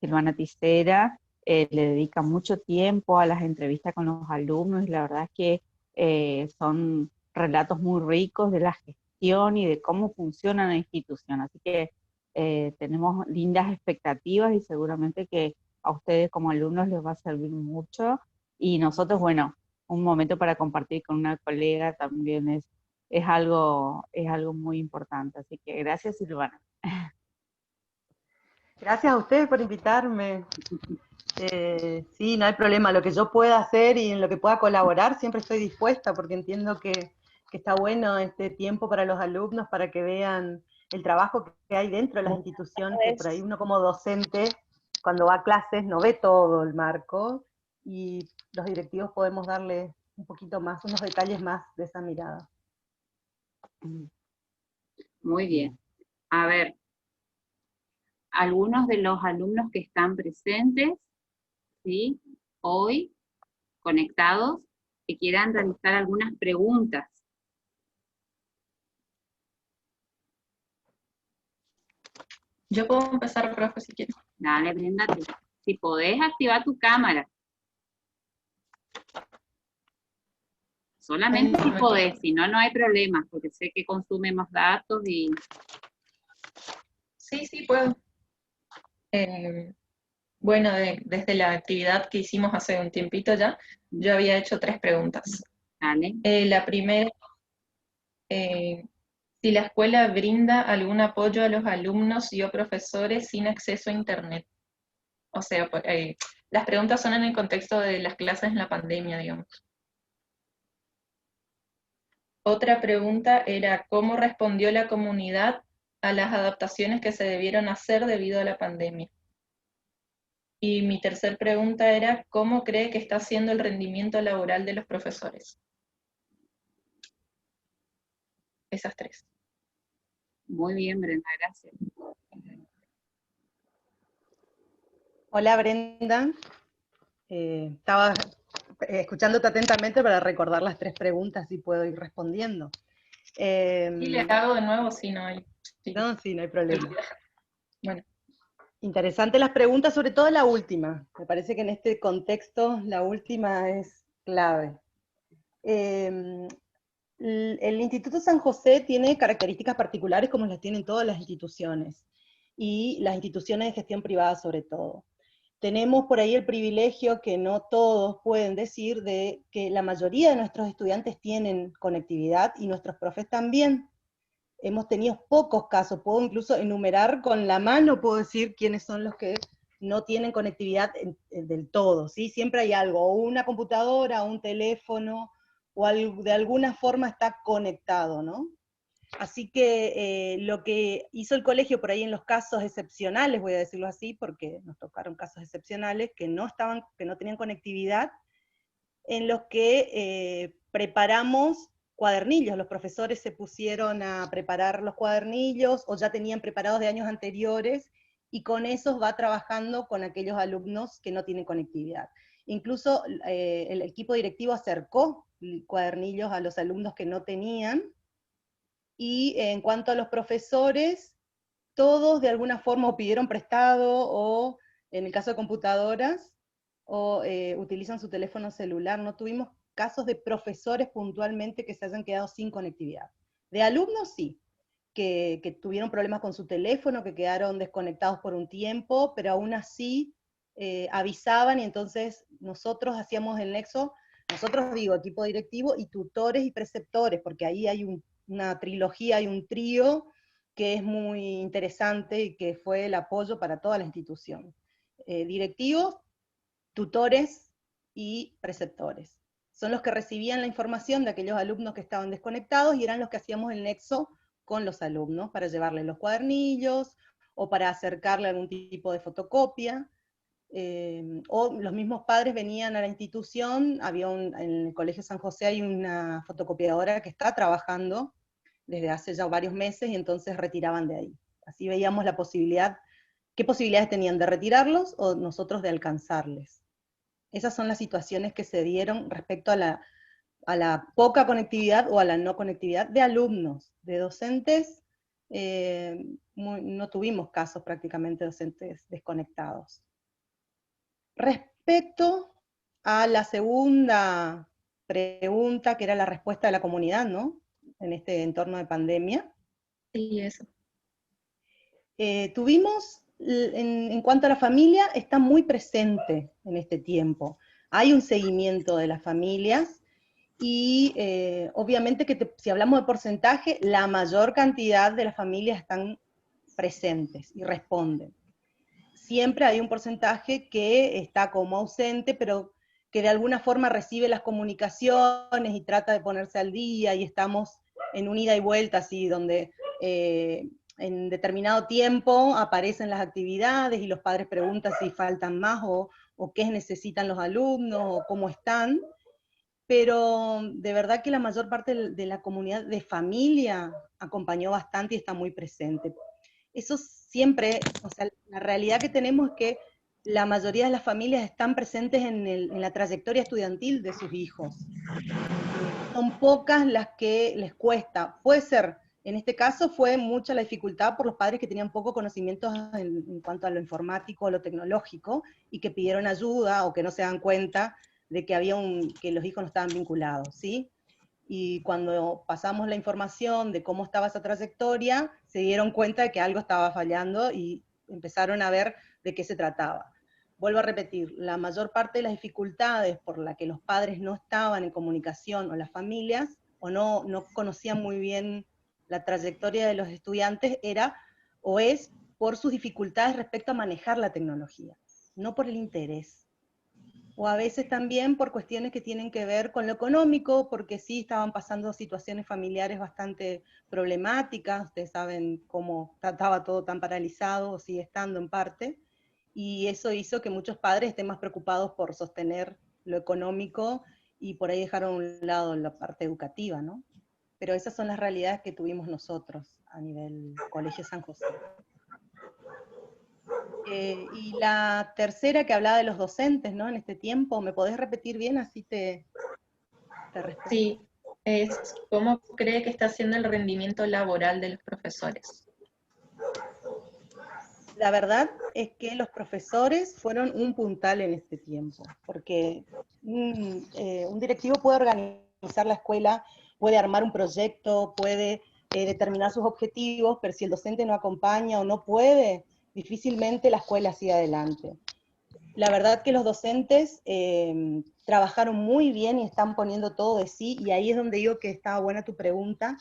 Silvana Tisera, le dedica mucho tiempo a las entrevistas con los alumnos y la verdad es que son relatos muy ricos de la gestión y de cómo funciona la institución. Así que tenemos lindas expectativas y seguramente que a ustedes como alumnos les va a servir mucho. Y nosotros, bueno, un momento para compartir con una colega también es algo muy importante. Así que gracias, Silvana. Gracias a ustedes por invitarme. Sí, no hay problema. Lo que yo pueda hacer y en lo que pueda colaborar, siempre estoy dispuesta, porque entiendo que está bueno este tiempo para los alumnos, para que vean el trabajo que hay dentro de las instituciones, que por ahí uno como docente, cuando va a clases, no ve todo el marco, y los directivos podemos darle un poquito más, unos detalles más de esa mirada. Muy bien. A ver, algunos de los alumnos que están presentes, ¿sí? Hoy, conectados, que quieran realizar algunas preguntas. Yo puedo empezar, profe, si quieres. Dale, Brenda, si podés activar tu cámara. Solamente si podés, si no, no hay problema, porque sé que consume más datos y... Sí, sí, puedo. Bueno, desde la actividad que hicimos hace un tiempito ya, yo había hecho 3 preguntas. Dale. La primera, si la escuela brinda algún apoyo a los alumnos y o profesores sin acceso a Internet. O sea, las preguntas son en el contexto de las clases en la pandemia, digamos. Otra pregunta era, ¿cómo respondió la comunidad a las adaptaciones que se debieron hacer debido a la pandemia? Y mi tercera pregunta era, ¿cómo cree que está siendo el rendimiento laboral de los profesores? Esas 3. Muy bien, Brenda, gracias. Hola, Brenda. Estaba escuchándote atentamente para recordar las 3 preguntas y puedo ir respondiendo. Sí, le hago de nuevo si no hay... Sí. No, sí, no hay problema. Bueno. Interesante las preguntas, sobre todo la última. Me parece que en este contexto la última es clave. El Instituto San José tiene características particulares como las tienen todas las instituciones, y las instituciones de gestión privada sobre todo. Tenemos por ahí el privilegio que no todos pueden decir de que la mayoría de nuestros estudiantes tienen conectividad y nuestros profes también. Hemos tenido pocos casos, puedo incluso enumerar con la mano, puedo decir quiénes son los que no tienen conectividad del todo, ¿sí? Siempre hay algo, o una computadora, o un teléfono, o de alguna forma está conectado, ¿no? Así que lo que hizo el colegio por ahí en los casos excepcionales, voy a decirlo así, porque nos tocaron casos excepcionales, que no tenían conectividad, en los que preparamos cuadernillos. Los profesores se pusieron a preparar los cuadernillos, o ya tenían preparados de años anteriores, y con esos va trabajando con aquellos alumnos que no tienen conectividad. Incluso el equipo directivo acercó cuadernillos a los alumnos que no tenían, y en cuanto a los profesores, todos de alguna forma o pidieron prestado, o en el caso de computadoras, o utilizan su teléfono celular. No tuvimos casos de profesores puntualmente que se hayan quedado sin conectividad. De alumnos sí, que tuvieron problemas con su teléfono, que quedaron desconectados por un tiempo, pero aún así avisaban, y entonces nosotros hacíamos el nexo, nosotros digo, equipo directivo, y tutores y preceptores, porque ahí hay una trilogía, hay un trío que es muy interesante y que fue el apoyo para toda la institución. Directivos, tutores y preceptores. Son los que recibían la información de aquellos alumnos que estaban desconectados, y eran los que hacíamos el nexo con los alumnos para llevarles los cuadernillos, o para acercarle algún tipo de fotocopia, o los mismos padres venían a la institución. En el Colegio San José hay una fotocopiadora que está trabajando desde hace ya varios meses, y entonces retiraban de ahí. Así veíamos la posibilidad, qué posibilidades tenían de retirarlos o nosotros de alcanzarles. Esas son las situaciones que se dieron respecto a la poca conectividad o a la no conectividad de alumnos. De docentes, no tuvimos casos prácticamente de docentes desconectados. Respecto a la segunda pregunta, que era la respuesta de la comunidad, ¿no? En este entorno de pandemia. Sí, eso. Tuvimos, en cuanto a la familia, está muy presente en este tiempo. Hay un seguimiento de las familias, y obviamente que si hablamos de porcentaje, la mayor cantidad de las familias están presentes y responden. Siempre hay un porcentaje que está como ausente, pero que de alguna forma recibe las comunicaciones y trata de ponerse al día, y estamos en un ida y vuelta así, donde en determinado tiempo aparecen las actividades y los padres preguntan si faltan más o qué necesitan los alumnos o cómo están. Pero de verdad que la mayor parte de la comunidad de familia acompañó bastante y está muy presente. Eso siempre, o sea, la realidad que tenemos es que la mayoría de las familias están presentes en la trayectoria estudiantil de sus hijos. Son pocas las que les cuesta. Puede ser, en este caso fue mucha la dificultad por los padres que tenían poco conocimiento en cuanto a lo informático o lo tecnológico, y que pidieron ayuda o que no se dan cuenta de que que los hijos no estaban vinculados, ¿sí? Y cuando pasamos la información de cómo estaba esa trayectoria, se dieron cuenta de que algo estaba fallando y empezaron a ver de qué se trataba. Vuelvo a repetir, la mayor parte de las dificultades por las que los padres no estaban en comunicación, o las familias, o no conocían muy bien la trayectoria de los estudiantes, era o es por sus dificultades respecto a manejar la tecnología, no por el interés. O a veces también por cuestiones que tienen que ver con lo económico, porque sí estaban pasando situaciones familiares bastante problemáticas. Ustedes saben cómo estaba todo tan paralizado, o sigue estando en parte, y eso hizo que muchos padres estén más preocupados por sostener lo económico, y por ahí dejaron a un lado la parte educativa, ¿no? Pero esas son las realidades que tuvimos nosotros a nivel Colegio San José. Y la tercera, que hablaba de los docentes, ¿no? En este tiempo, ¿me podés repetir bien? Así te respondo. Sí, es cómo cree que está siendo el rendimiento laboral de los profesores. La verdad es que los profesores fueron un puntal en este tiempo, porque un directivo puede organizar la escuela, puede armar un proyecto, puede determinar sus objetivos, pero si el docente no acompaña o no puede, difícilmente la escuela sigue adelante. La verdad que los docentes trabajaron muy bien y están poniendo todo de sí, y ahí es donde digo que estaba buena tu pregunta,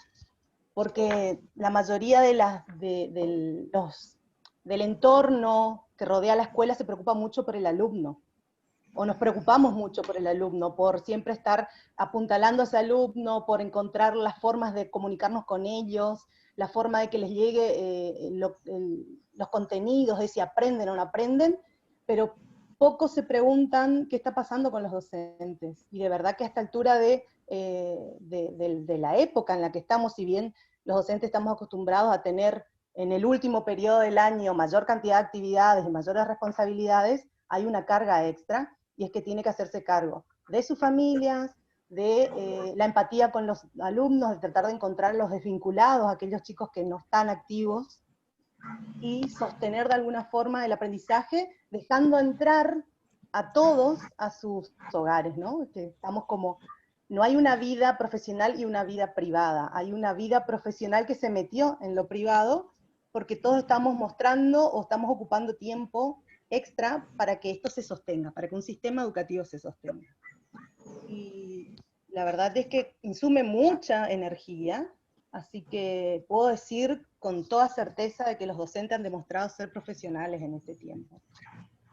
porque la mayoría del entorno que rodea la escuela se preocupa mucho por el alumno, o nos preocupamos mucho por el alumno, por siempre estar apuntalando a ese alumno, por encontrar las formas de comunicarnos con ellos, la forma de que les llegue los contenidos, de si aprenden o no aprenden, pero pocos se preguntan qué está pasando con los docentes. Y de verdad que a esta altura de la época en la que estamos, si bien los docentes estamos acostumbrados a tener en el último periodo del año mayor cantidad de actividades y mayores responsabilidades, hay una carga extra, y es que tiene que hacerse cargo de sus familias, de la empatía con los alumnos, de tratar de encontrar los desvinculados, aquellos chicos que no están activos, y sostener de alguna forma el aprendizaje, dejando entrar a todos a sus hogares, ¿no? Estamos como, no hay una vida profesional y una vida privada, hay una vida profesional que se metió en lo privado, porque todos estamos mostrando o estamos ocupando tiempo extra para que esto se sostenga, para que un sistema educativo se sostenga. Y la verdad es que insume mucha energía, así que puedo decir con toda certeza de que los docentes han demostrado ser profesionales en este tiempo.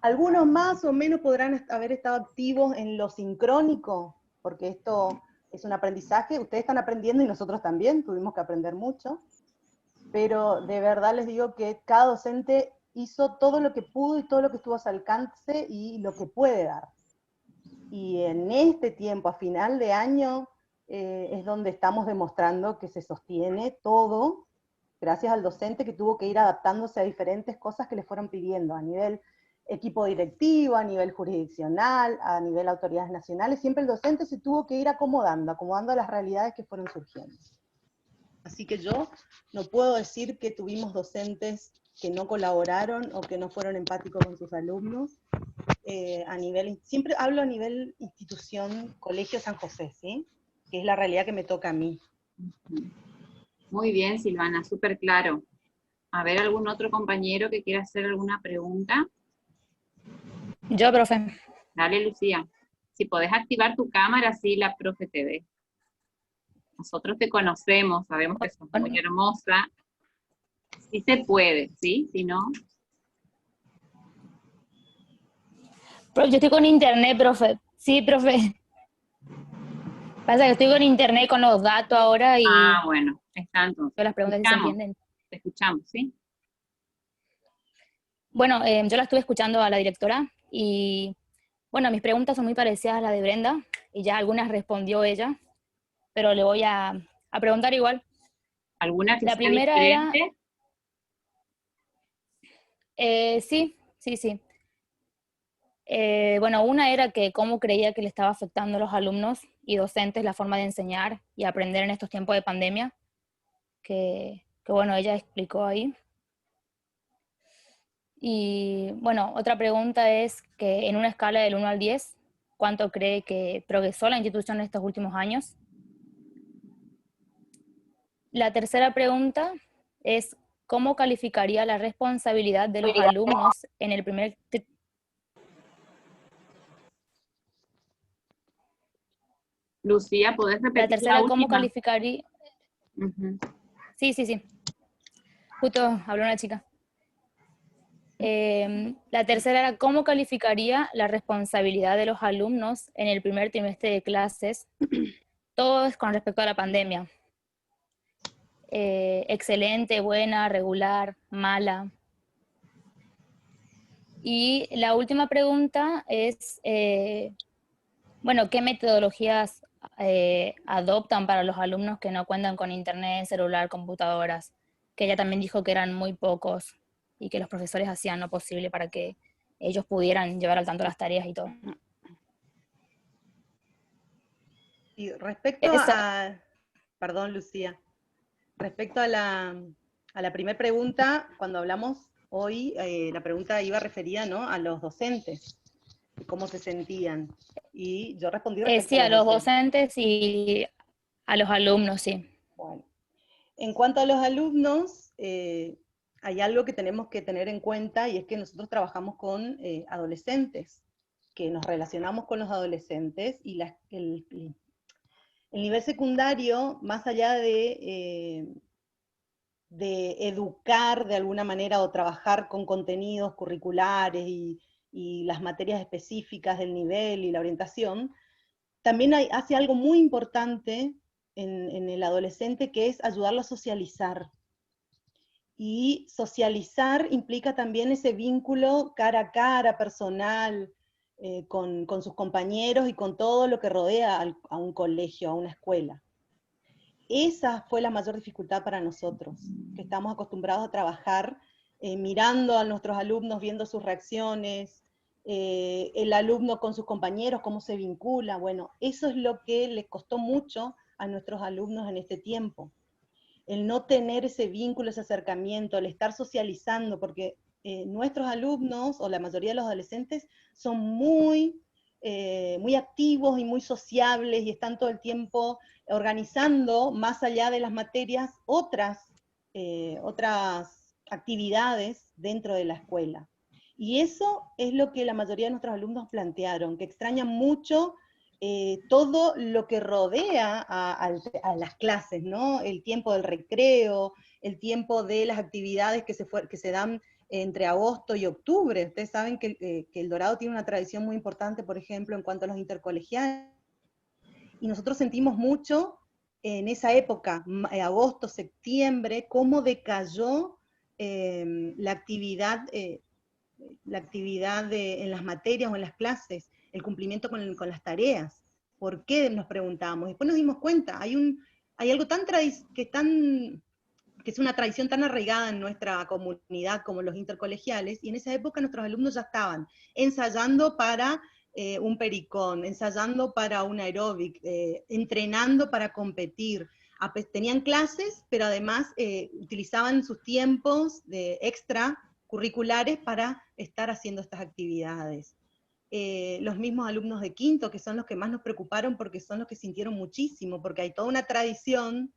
Algunos más o menos podrán haber estado activos en lo sincrónico, porque esto es un aprendizaje, ustedes están aprendiendo y nosotros también, tuvimos que aprender mucho, pero de verdad les digo que cada docente hizo todo lo que pudo y todo lo que estuvo a su alcance y lo que puede dar. Y en este tiempo, a final de año, es donde estamos demostrando que se sostiene todo, gracias al docente que tuvo que ir adaptándose a diferentes cosas que le fueron pidiendo, a nivel equipo directivo, a nivel jurisdiccional, a nivel autoridades nacionales. Siempre el docente se tuvo que ir acomodando a las realidades que fueron surgiendo. Así que yo no puedo decir que tuvimos docentes que no colaboraron o que no fueron empáticos con sus alumnos. Siempre hablo a nivel institución, Colegio San José, ¿sí? Que es la realidad que me toca a mí. Muy bien, Silvana, súper claro. A ver, ¿algún otro compañero que quiera hacer alguna pregunta? Yo, profe. Dale, Lucía. Si podés activar tu cámara, así la profe te ve. Nosotros te conocemos, sabemos que sos muy hermosa. Sí se puede, ¿sí? Si no... Profe, yo estoy con internet, profe. Sí, profe. Pasa que estoy con internet con los datos ahora y Ah, bueno, está entonces. las preguntas sí se entienden. Te escuchamos, ¿sí? Bueno, yo la estuve escuchando a la directora y, bueno, mis preguntas son muy parecidas a las de Brenda y ya algunas respondió ella, pero le voy a preguntar igual. ¿Alguna que La sea primera diferente? Sí. Bueno, una era que cómo creía que le estaba afectando a los alumnos y docentes la forma de enseñar y aprender en estos tiempos de pandemia, que bueno, ella explicó ahí. Y bueno, otra pregunta es que en una escala del 1 al 10, ¿cuánto cree que progresó la institución en estos últimos años? La tercera pregunta es ¿cómo calificaría la responsabilidad de los alumnos en el primer... Lucía, ¿podés repetir La tercera, ¿cómo última? calificaría? Sí. Justo habló una chica. La tercera era ¿cómo calificaría la responsabilidad de los alumnos en el primer trimestre de clases? Todo es con respecto a la pandemia. Excelente, buena, regular, mala. Y la última pregunta es, bueno, ¿qué metodologías adoptan para los alumnos que no cuentan con internet, celular, computadoras? Que ella también dijo que eran muy pocos y que los profesores hacían lo posible para que ellos pudieran llevar al tanto las tareas y todo. Y respecto perdón, Lucía, respecto a la primera pregunta, cuando hablamos hoy, la pregunta iba referida, ¿no?, a los docentes, cómo se sentían. Y yo respondí respecto sí, a los docentes y a los alumnos, sí. Bueno, en cuanto a los alumnos, hay algo que tenemos que tener en cuenta y es que nosotros trabajamos con adolescentes, que nos relacionamos con los adolescentes y el nivel secundario, más allá de educar de alguna manera o trabajar con contenidos curriculares y las materias específicas del nivel y la orientación, también hace algo muy importante en el adolescente, que es ayudarlo a socializar. Y socializar implica también ese vínculo cara a cara, personal, con sus compañeros y con todo lo que rodea a un colegio, a una escuela. Esa fue la mayor dificultad para nosotros, que estamos acostumbrados a trabajar mirando a nuestros alumnos, viendo sus reacciones, el alumno con sus compañeros, cómo se vincula. Bueno, eso es lo que les costó mucho a nuestros alumnos en este tiempo. El no tener ese vínculo, ese acercamiento, el estar socializando, porque nuestros alumnos, o la mayoría de los adolescentes, son muy activos y muy sociables, y están todo el tiempo organizando, más allá de las materias, otras actividades dentro de la escuela. Y eso es lo que la mayoría de nuestros alumnos plantearon, que extrañan mucho todo lo que rodea a las clases, ¿no? El tiempo del recreo, el tiempo de las actividades que se dan entre agosto y octubre. Ustedes saben que El Dorado tiene una tradición muy importante, por ejemplo, en cuanto a los intercolegiales, y nosotros sentimos mucho en esa época, agosto, septiembre, cómo decayó la actividad en las materias o en las clases, el cumplimiento con las tareas. ¿Por qué? Nos preguntamos. Después nos dimos cuenta, hay algo que es una tradición tan arraigada en nuestra comunidad como los intercolegiales, y en esa época nuestros alumnos ya estaban ensayando para un pericón, ensayando para un aeróbic, entrenando para competir, tenían clases, pero además utilizaban sus tiempos de extracurriculares para estar haciendo estas actividades. Los mismos alumnos de quinto, que son los que más nos preocuparon porque son los que sintieron muchísimo, porque hay toda una tradición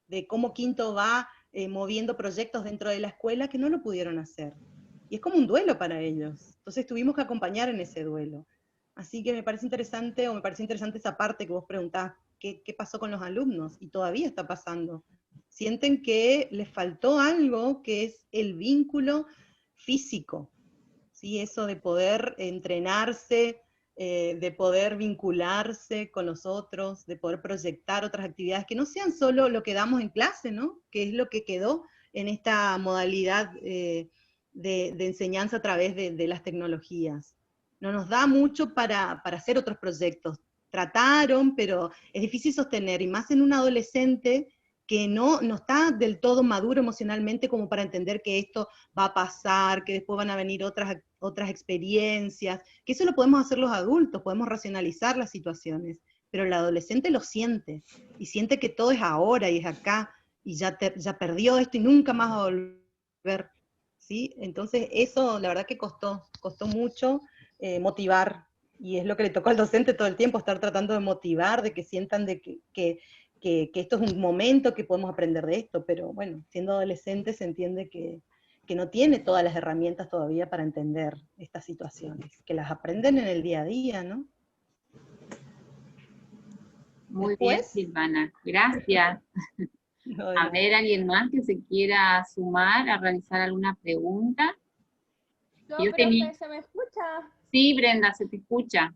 de cómo quinto va moviendo proyectos dentro de la escuela que no lo pudieron hacer. Y es como un duelo para ellos. Entonces tuvimos que acompañar en ese duelo. Así que me parece interesante esa parte que vos preguntás, ¿qué pasó con los alumnos? Y todavía está pasando. Sienten que les faltó algo que es el vínculo físico, ¿sí? Eso de poder entrenarse, de poder vincularse con los otros, de poder proyectar otras actividades que no sean solo lo que damos en clase, ¿no? Que es lo que quedó en esta modalidad de enseñanza a través de las tecnologías. No nos da mucho para hacer otros proyectos. Trataron, pero es difícil sostener, y más en un adolescente que no está del todo maduro emocionalmente como para entender que esto va a pasar, que después van a venir otras experiencias, que eso lo podemos hacer los adultos, podemos racionalizar las situaciones, pero el adolescente lo siente, y siente que todo es ahora y es acá, y ya perdió esto y nunca más va a volver, ¿sí? Entonces eso la verdad que costó mucho motivar, y es lo que le tocó al docente todo el tiempo, estar tratando de motivar, de que sientan de que esto es un momento, que podemos aprender de esto, pero bueno, siendo adolescente se entiende que no tiene todas las herramientas todavía para entender estas situaciones, que las aprenden en el día a día, ¿no? Muy bien, Silvana, gracias. A ver, ¿alguien más que se quiera sumar a realizar alguna pregunta? Profe, ¿se me escucha? Sí, Brenda, se te escucha.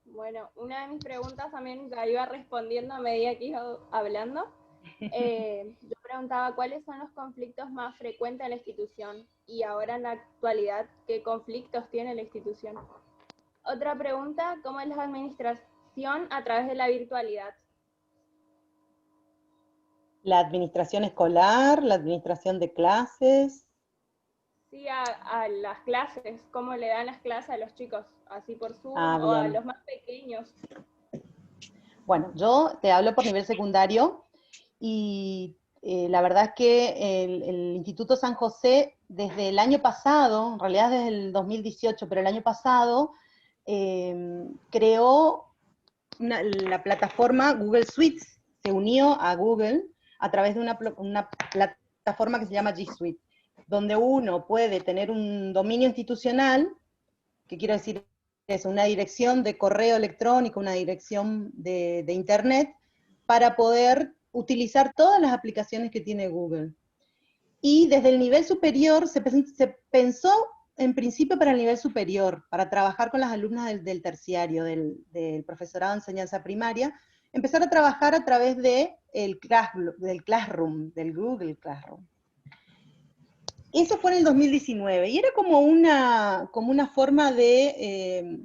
Bueno, una de mis preguntas también la iba respondiendo a medida que iba hablando. Yo preguntaba cuáles son los conflictos más frecuentes en la institución y ahora en la actualidad, ¿qué conflictos tiene la institución? Otra pregunta, ¿cómo es la administración a través de la virtualidad? La administración escolar, la administración de clases. Sí, a las clases, ¿cómo le dan las clases a los chicos? ¿Así por Zoom o a los más pequeños? Bueno, yo te hablo por nivel secundario y la verdad es que el Instituto San José desde el año pasado, en realidad desde el 2018, pero el año pasado creó la plataforma Google Suites, se unió a Google a través de una plataforma que se llama G Suite, donde uno puede tener un dominio institucional, que quiero decir es una dirección de correo electrónico, una dirección de internet, para poder utilizar todas las aplicaciones que tiene Google. Y desde el nivel superior se pensó en principio para el nivel superior, para trabajar con las alumnas del terciario, del profesorado de enseñanza primaria, empezar a trabajar a través del Classroom, del Google Classroom. Eso fue en el 2019, y era como una forma de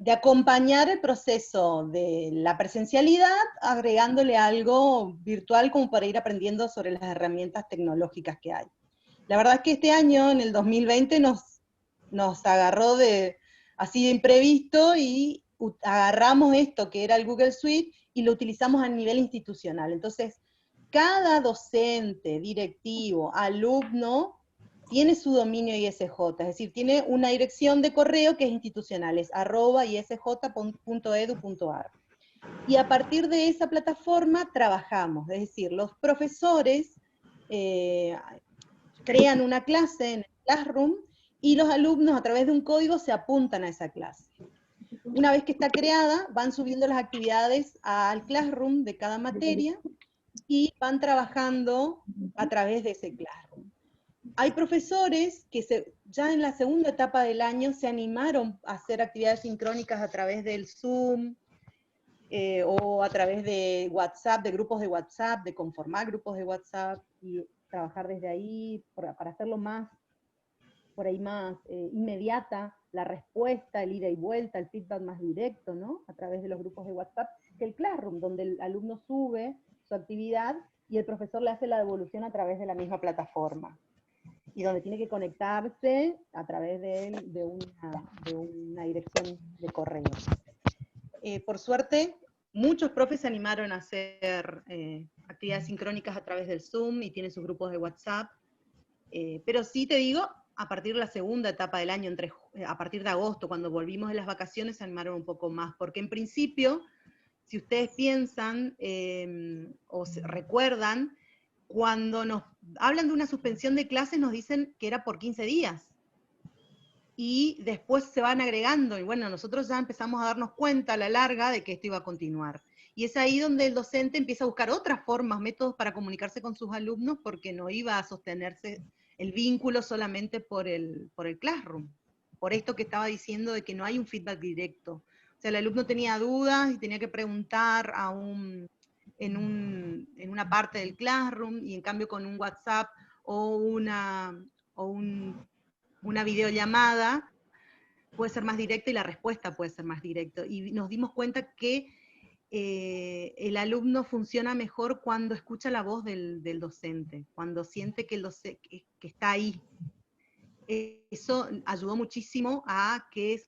acompañar el proceso de la presencialidad, agregándole algo virtual como para ir aprendiendo sobre las herramientas tecnológicas que hay. La verdad es que este año, en el 2020, nos agarró así de imprevisto y agarramos esto que era el Google Suite y lo utilizamos a nivel institucional. Entonces, cada docente, directivo, alumno, tiene su dominio ISJ, es decir, tiene una dirección de correo que es institucional, es @isj.edu.ar. Y a partir de esa plataforma trabajamos, es decir, los profesores crean una clase en el Classroom y los alumnos a través de un código se apuntan a esa clase. Una vez que está creada, van subiendo las actividades al Classroom de cada materia y van trabajando a través de ese Classroom. Hay profesores que ya en la segunda etapa del año se animaron a hacer actividades sincrónicas a través del Zoom, o a través de WhatsApp, de grupos de WhatsApp, de conformar grupos de WhatsApp, y trabajar desde ahí para hacerlo más inmediata, la respuesta, el ida y vuelta, el feedback más directo, ¿no? A través de los grupos de WhatsApp, que el Classroom, donde el alumno sube su actividad y el profesor le hace la devolución a través de la misma plataforma, y donde tiene que conectarse a través de una dirección de correo. Por suerte, muchos profes se animaron a hacer actividades sincrónicas a través del Zoom y tienen sus grupos de WhatsApp. Pero sí te digo, a partir de la segunda etapa del año, a partir de agosto, cuando volvimos de las vacaciones, se animaron un poco más, porque en principio, si ustedes piensan o recuerdan, cuando nos hablan de una suspensión de clases nos dicen que era por 15 días. Y después se van agregando, y bueno, nosotros ya empezamos a darnos cuenta a la larga de que esto iba a continuar. Y es ahí donde el docente empieza a buscar otras formas, métodos para comunicarse con sus alumnos, porque no iba a sostenerse el vínculo solamente por el Classroom. Por esto que estaba diciendo de que no hay un feedback directo. O sea, el alumno tenía dudas y tenía que preguntar en una parte del Classroom, y en cambio con un WhatsApp o una videollamada puede ser más directa y la respuesta puede ser más directa. Y nos dimos cuenta que el alumno funciona mejor cuando escucha la voz del docente, cuando siente que está ahí. Eso ayudó muchísimo a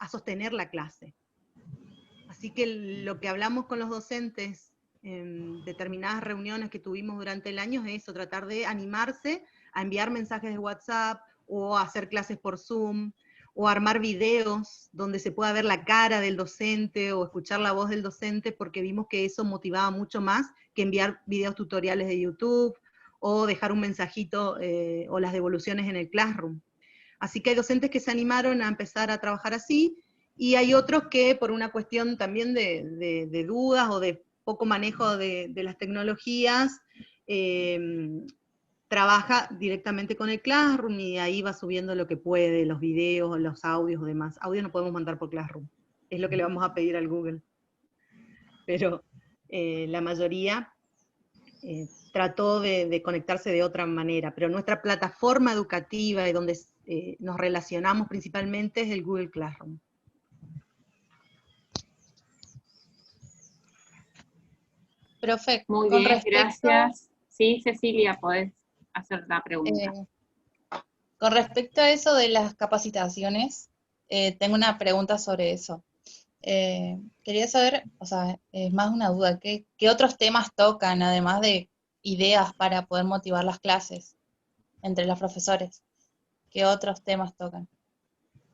sostener la clase. Así que lo que hablamos con los docentes en determinadas reuniones que tuvimos durante el año es eso, tratar de animarse a enviar mensajes de WhatsApp, o hacer clases por Zoom, o armar videos donde se pueda ver la cara del docente, o escuchar la voz del docente, porque vimos que eso motivaba mucho más que enviar videos tutoriales de YouTube, o dejar un mensajito, o las devoluciones en el Classroom. Así que hay docentes que se animaron a empezar a trabajar así, y hay otros que por una cuestión también de dudas, o de poco manejo de las tecnologías, trabaja directamente con el Classroom, y ahí va subiendo lo que puede, los videos, los audios o demás. Audio no podemos mandar por Classroom, es lo que le vamos a pedir al Google. Pero la mayoría trató de conectarse de otra manera, pero nuestra plataforma educativa y donde nos relacionamos principalmente es el Google Classroom. Profe, Muy con bien, respecto, gracias. Sí, Cecilia, podés hacer la pregunta. Con respecto a eso de las capacitaciones, tengo una pregunta sobre eso. Quería saber, o sea, es más una duda, ¿qué otros temas tocan, además de ideas para poder motivar las clases entre los profesores? ¿Qué otros temas tocan?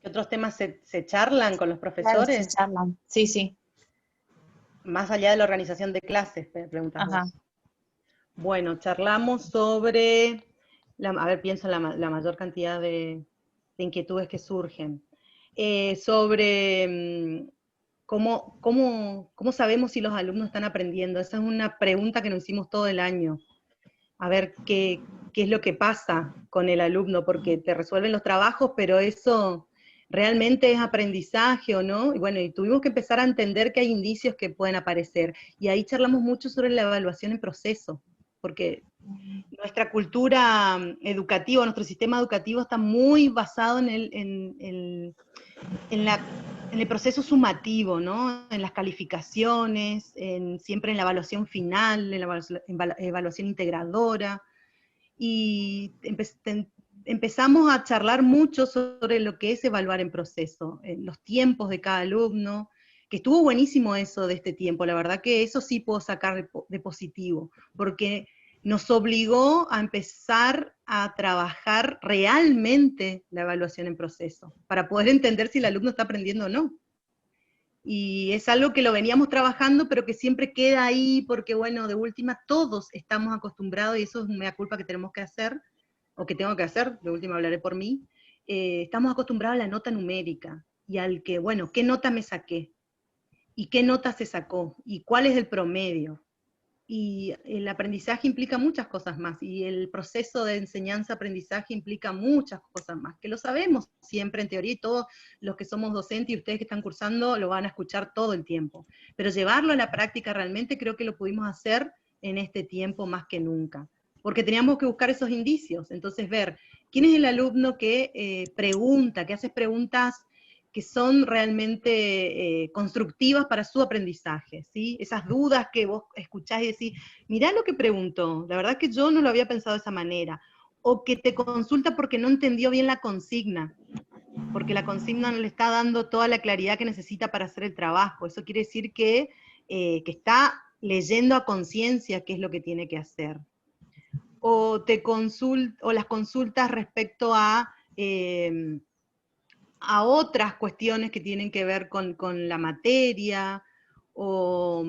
¿Qué otros temas se charlan con los Claro, profesores? se charlan. Sí, sí. Más allá de la organización de clases, preguntas Ajá. vos. Bueno, charlamos sobre, a ver, pienso en la mayor cantidad de inquietudes que surgen. Sobre cómo sabemos si los alumnos están aprendiendo. Esa es una pregunta que nos hicimos todo el año. A ver qué es lo que pasa con el alumno, porque te resuelven los trabajos, pero eso realmente es aprendizaje o no. Y bueno, y tuvimos que empezar a entender que hay indicios que pueden aparecer. Y ahí charlamos mucho sobre la evaluación en proceso, porque nuestra cultura educativa, nuestro sistema educativo está muy basado en el proceso sumativo, ¿no? En las calificaciones, siempre en la evaluación final, en la evaluación integradora, y empezamos a charlar mucho sobre lo que es evaluar en proceso, los tiempos de cada alumno, que estuvo buenísimo eso de este tiempo, la verdad que eso sí puedo sacar de positivo, porque nos obligó a empezar a trabajar realmente la evaluación en proceso, para poder entender si el alumno está aprendiendo o no. Y es algo que lo veníamos trabajando, pero que siempre queda ahí, porque bueno, de última todos estamos acostumbrados, y eso es una culpa que tenemos que hacer, o que tengo que hacer, de última hablaré por mí, estamos acostumbrados a la nota numérica, y al que, bueno, ¿qué nota me saqué? ¿Y qué nota se sacó? ¿Y cuál es el promedio? Y el aprendizaje implica muchas cosas más, y el proceso de enseñanza-aprendizaje implica muchas cosas más, que lo sabemos siempre en teoría, y todos los que somos docentes y ustedes que están cursando lo van a escuchar todo el tiempo, pero llevarlo a la práctica realmente creo que lo pudimos hacer en este tiempo más que nunca, porque teníamos que buscar esos indicios. Entonces ver quién es el alumno que pregunta, que hace preguntas que son realmente constructivas para su aprendizaje, ¿sí? Esas dudas que vos escuchás y decís, mirá lo que preguntó, la verdad que yo no lo había pensado de esa manera, o que te consulta porque no entendió bien la consigna, porque la consigna no le está dando toda la claridad que necesita para hacer el trabajo. Eso quiere decir que está leyendo a conciencia qué es lo que tiene que hacer. O las consultas respecto a otras cuestiones que tienen que ver con la materia, o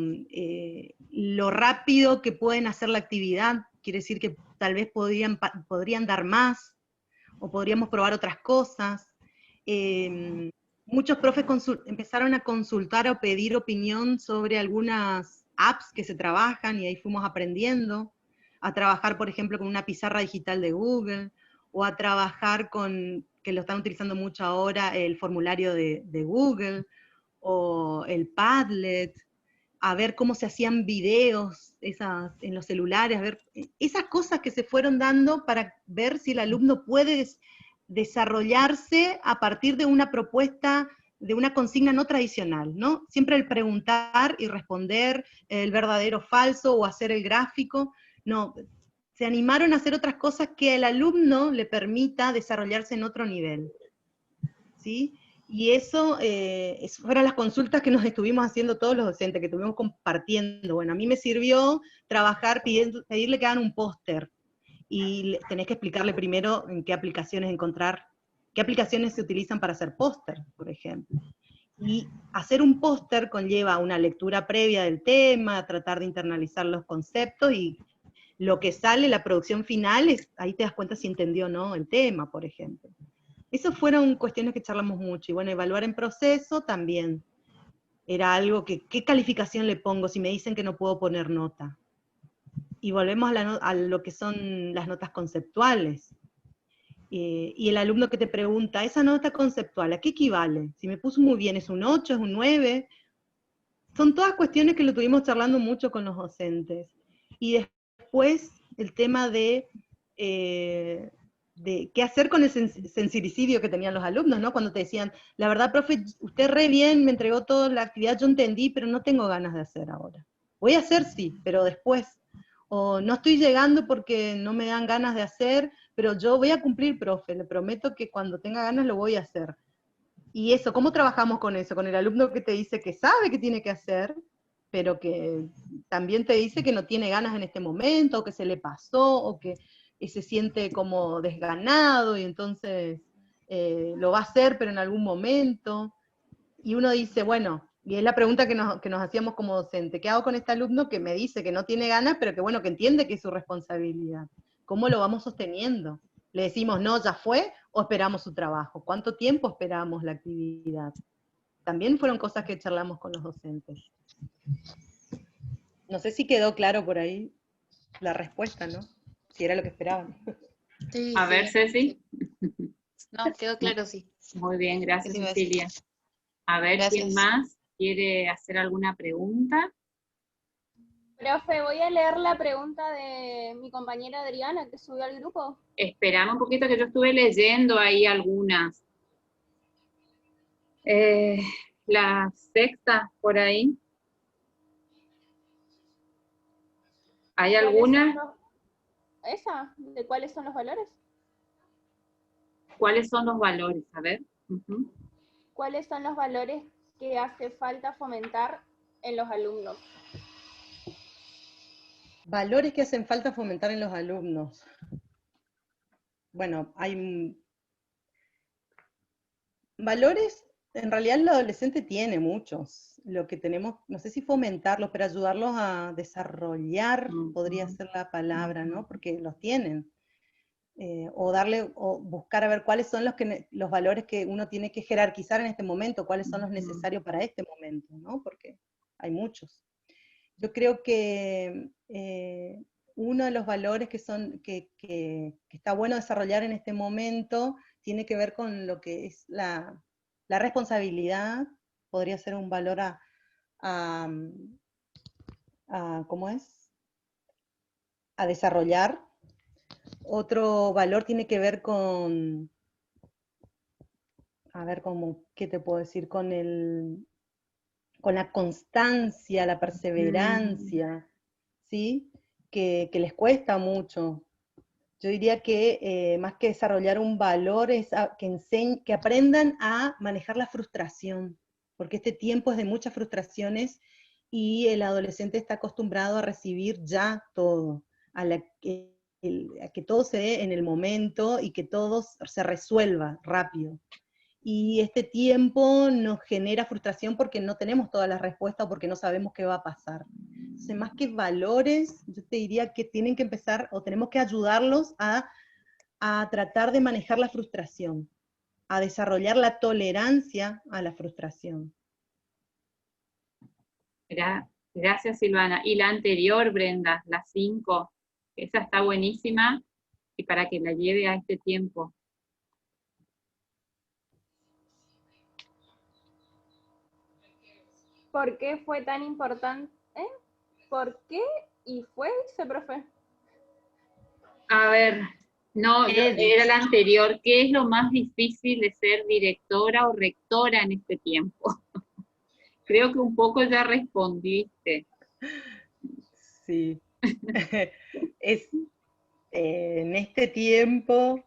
lo rápido que pueden hacer la actividad, quiere decir que tal vez podrían dar más, o podríamos probar otras cosas. Muchos profes empezaron a consultar o pedir opinión sobre algunas apps que se trabajan, y ahí fuimos aprendiendo a trabajar, por ejemplo, con una pizarra digital de Google, o a trabajar con, que lo están utilizando mucho ahora, el formulario de Google, o el Padlet, a ver cómo se hacían videos en los celulares, a ver esas cosas que se fueron dando para ver si el alumno puede desarrollarse a partir de una propuesta, de una consigna no tradicional, ¿no? Siempre el preguntar y responder el verdadero o falso, o hacer el gráfico, no, se animaron a hacer otras cosas que al alumno le permita desarrollarse en otro nivel, ¿sí? Y eso fueron las consultas que nos estuvimos haciendo todos los docentes, que estuvimos compartiendo. Bueno, a mí me sirvió trabajar, pedirle que hagan un póster, y tenés que explicarle primero en qué aplicaciones qué aplicaciones se utilizan para hacer póster, por ejemplo. Y hacer un póster conlleva una lectura previa del tema, tratar de internalizar los conceptos, y lo que sale, la producción final, ahí te das cuenta si entendió o no el tema, por ejemplo. Esas fueron cuestiones que charlamos mucho, y bueno, evaluar en proceso también. Era algo que, ¿qué calificación le pongo si me dicen que no puedo poner nota? Y volvemos a lo que son las notas conceptuales. Y el alumno que te pregunta, esa nota conceptual, ¿a qué equivale? Si me puso muy bien, ¿es un 8, es un 9? Son todas cuestiones que lo tuvimos charlando mucho con los docentes. Y después el tema de qué hacer con el sincericidio que tenían los alumnos, ¿no? Cuando te decían, la verdad, profe, usted re bien, me entregó toda la actividad, yo entendí, pero no tengo ganas de hacer ahora. Voy a hacer, sí, pero después. O no estoy llegando porque no me dan ganas de hacer, pero yo voy a cumplir, profe, le prometo que cuando tenga ganas lo voy a hacer. Y eso, ¿cómo trabajamos con eso? Con el alumno que te dice que sabe que tiene que hacer, pero que también te dice que no tiene ganas en este momento, o que se le pasó, o que se siente como desganado, y entonces lo va a hacer, pero en algún momento. Y uno dice, bueno, y es la pregunta que nos hacíamos como docente, ¿qué hago con este alumno que me dice que no tiene ganas, pero que bueno, que entiende que es su responsabilidad? ¿Cómo lo vamos sosteniendo? ¿Le decimos, no, ya fue, o esperamos su trabajo? ¿Cuánto tiempo esperamos la actividad? También fueron cosas que charlamos con los docentes. No sé si quedó claro por ahí la respuesta, ¿no? Si era lo que esperaban. Sí, A sí, ver, Ceci. sí. No, quedó claro, sí. Muy bien, gracias, Eso iba a decir. Cecilia. A ver, ¿quién Gracias. más quiere hacer alguna pregunta? Profe, voy a leer la pregunta de mi compañera Adriana, que subió al grupo. Esperamos un poquito, que yo estuve leyendo ahí algunas. La sexta, por ahí. ¿Hay alguna? ¿Esa? ¿De cuáles son los valores? ¿Cuáles son los valores? A ver. Uh-huh. ¿Cuáles son los valores que hace falta fomentar en los alumnos? Valores que hacen falta fomentar en los alumnos. Bueno, hay valores, en realidad el adolescente tiene muchos. Lo que tenemos, no sé si fomentarlos, pero ayudarlos a desarrollar, podría ser la palabra, ¿no? Porque los tienen. O buscar a ver cuáles son los valores que uno tiene que jerarquizar en este momento, cuáles son los necesarios para este momento, ¿no? Porque hay muchos. Yo creo que uno de los valores que está bueno desarrollar en este momento tiene que ver con lo que es la responsabilidad. Podría ser un valor ¿cómo es? A desarrollar. Otro valor tiene que ver con, a ver, ¿qué te puedo decir? Con la constancia, la perseverancia, ¿sí? Que les cuesta mucho. Yo diría que más que desarrollar un valor es que aprendan a manejar la frustración, porque este tiempo es de muchas frustraciones, y el adolescente está acostumbrado a recibir ya todo, a que todo se dé en el momento y que todo se resuelva rápido. Y este tiempo nos genera frustración porque no tenemos todas las respuestas o porque no sabemos qué va a pasar. Entonces, más que valores, yo te diría que tienen que empezar, o tenemos que ayudarlos a tratar de manejar la frustración, a desarrollar la tolerancia a la frustración. Gracias, Silvana. Y la anterior, Brenda, la 5, esa está buenísima, y para que la lleve a este tiempo. ¿Por qué fue tan importante? ¿Por qué y fue, dice, profe? A ver, no, era la anterior. ¿Qué es lo más difícil de ser directora o rectora en este tiempo? Creo que un poco ya respondiste. Sí. En este tiempo,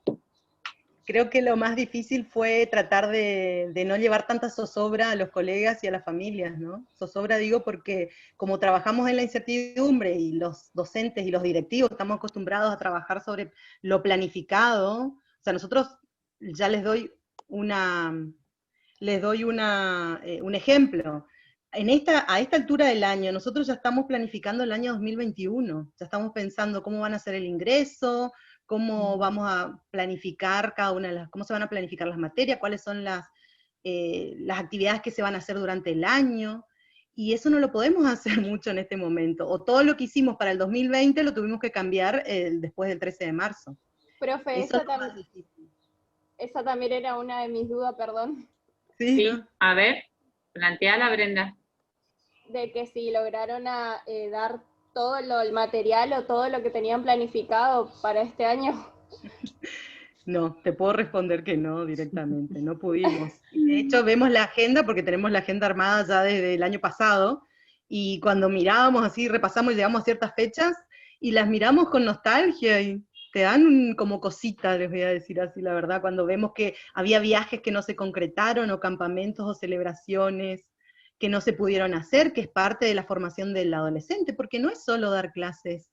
creo que lo más difícil fue tratar de no llevar tanta zozobra a los colegas y a las familias, ¿no? Zozobra digo porque como trabajamos en la incertidumbre y los docentes y los directivos estamos acostumbrados a trabajar sobre lo planificado, o sea, nosotros ya les doy un ejemplo. A esta altura del año, nosotros ya estamos planificando el año 2021, ya estamos pensando cómo van a ser el ingreso, cómo vamos a planificar cómo se van a planificar las materias, cuáles son las actividades que se van a hacer durante el año, y eso no lo podemos hacer mucho en este momento, o todo lo que hicimos para el 2020 lo tuvimos que cambiar después del 13 de marzo. Profe, Eso es lo más difícil. esa también era una de mis dudas, perdón. Sí, ¿no? A ver, planteala, Brenda. De que si lograron dar todo el material o todo lo que tenían planificado para este año. No, te puedo responder que no directamente, no pudimos. De hecho, vemos la agenda porque tenemos la agenda armada ya desde el año pasado, y cuando mirábamos así, repasamos y llegamos a ciertas fechas, y las miramos con nostalgia, y te dan como cosita, les voy a decir así la verdad, cuando vemos que había viajes que no se concretaron, o campamentos o celebraciones que no se pudieron hacer, que es parte de la formación del adolescente, porque no es solo dar clases.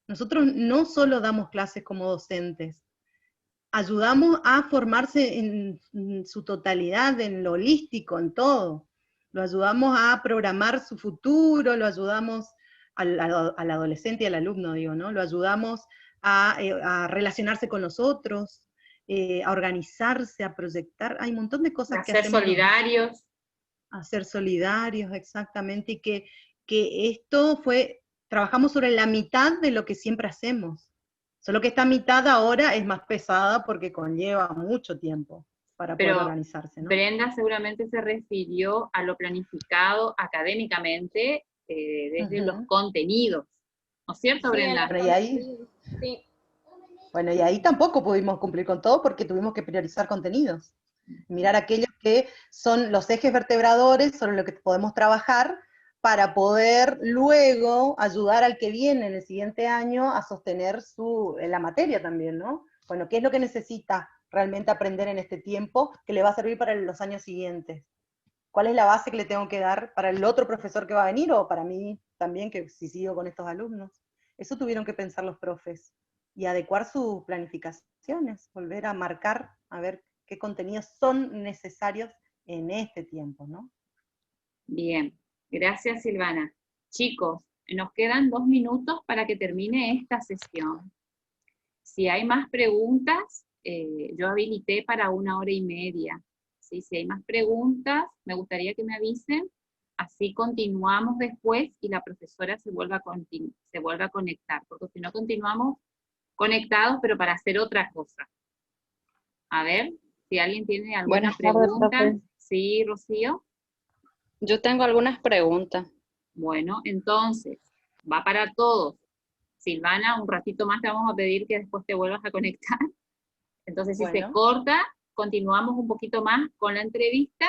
Nosotros no solo damos clases como docentes, ayudamos a formarse en su totalidad, en lo holístico, en todo. Lo ayudamos a programar su futuro, lo ayudamos al adolescente y al alumno, digo, ¿no? Lo ayudamos a relacionarse con los otros, a organizarse, a proyectar. Hay un montón de cosas que hacemos. Solidarios. A ser solidarios, exactamente, y que esto trabajamos sobre la mitad de lo que siempre hacemos. Solo que esta mitad ahora es más pesada porque conlleva mucho tiempo para poder organizarse, ¿no? Brenda seguramente se refirió a lo planificado académicamente desde los contenidos. ¿No es cierto, Brenda? Sí. Bueno, y ahí tampoco pudimos cumplir con todo porque tuvimos que priorizar contenidos. Mirar aquellos que son los ejes vertebradores sobre lo que podemos trabajar para poder luego ayudar al que viene en el siguiente año a sostener la materia también, ¿no? Bueno, ¿qué es lo que necesita realmente aprender en este tiempo que le va a servir para los años siguientes? ¿Cuál es la base que le tengo que dar para el otro profesor que va a venir, o para mí también, que si sigo con estos alumnos? Eso tuvieron que pensar los profes y adecuar sus planificaciones, volver a marcar, a ver qué contenidos son necesarios en este tiempo, ¿no? Bien, gracias, Silvana. Chicos, nos quedan 2 minutos para que termine esta sesión. Si hay más preguntas, yo habilité para 1 hora y media. ¿Sí? Si hay más preguntas, me gustaría que me avisen, así continuamos después y la profesora se vuelva a conectar, porque si no continuamos conectados, pero para hacer otra cosa. A ver, si alguien tiene alguna pregunta. Tardes, sí, Rocío. Yo tengo algunas preguntas. Bueno, entonces, va para todos. Silvana, un ratito más te vamos a pedir que después te vuelvas a conectar. Entonces, si se corta, continuamos un poquito más con la entrevista.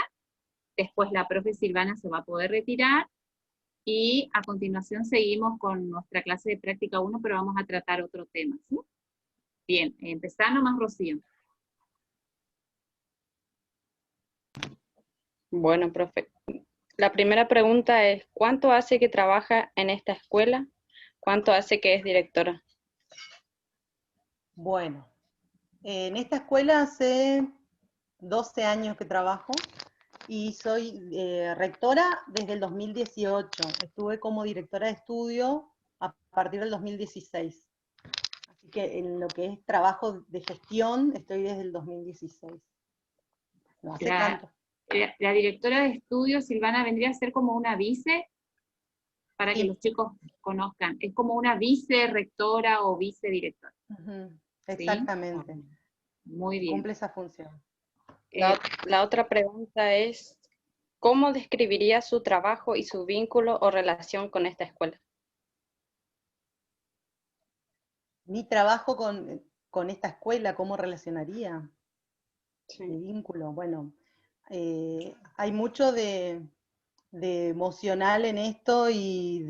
Después la profe Silvana se va a poder retirar. Y a continuación seguimos con nuestra clase de práctica 1, pero vamos a tratar otro tema, ¿sí? Bien, empezá nomás, Rocío. Bueno, profe, La primera pregunta es, ¿cuánto hace que trabaja en esta escuela? ¿Cuánto hace que es directora? Bueno, en esta escuela hace 12 años que trabajo y soy rectora desde el 2018. Estuve como directora de estudio a partir del 2016. Así que en lo que es trabajo de gestión estoy desde el 2016. No hace tanto. La directora de estudios, Silvana, vendría a ser como una vice, para que Sí. los chicos conozcan. Es como una vice rectora o vicedirectora. Exactamente. ¿Sí? Muy bien. Cumple esa función. La otra pregunta es, ¿cómo describiría su trabajo y su vínculo o relación con esta escuela? Mi trabajo con esta escuela, ¿cómo relacionaría? Sí. De vínculo. Bueno, hay mucho de emocional en esto y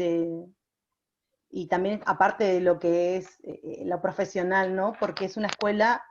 también aparte de lo que es lo profesional, ¿no? Porque es una escuela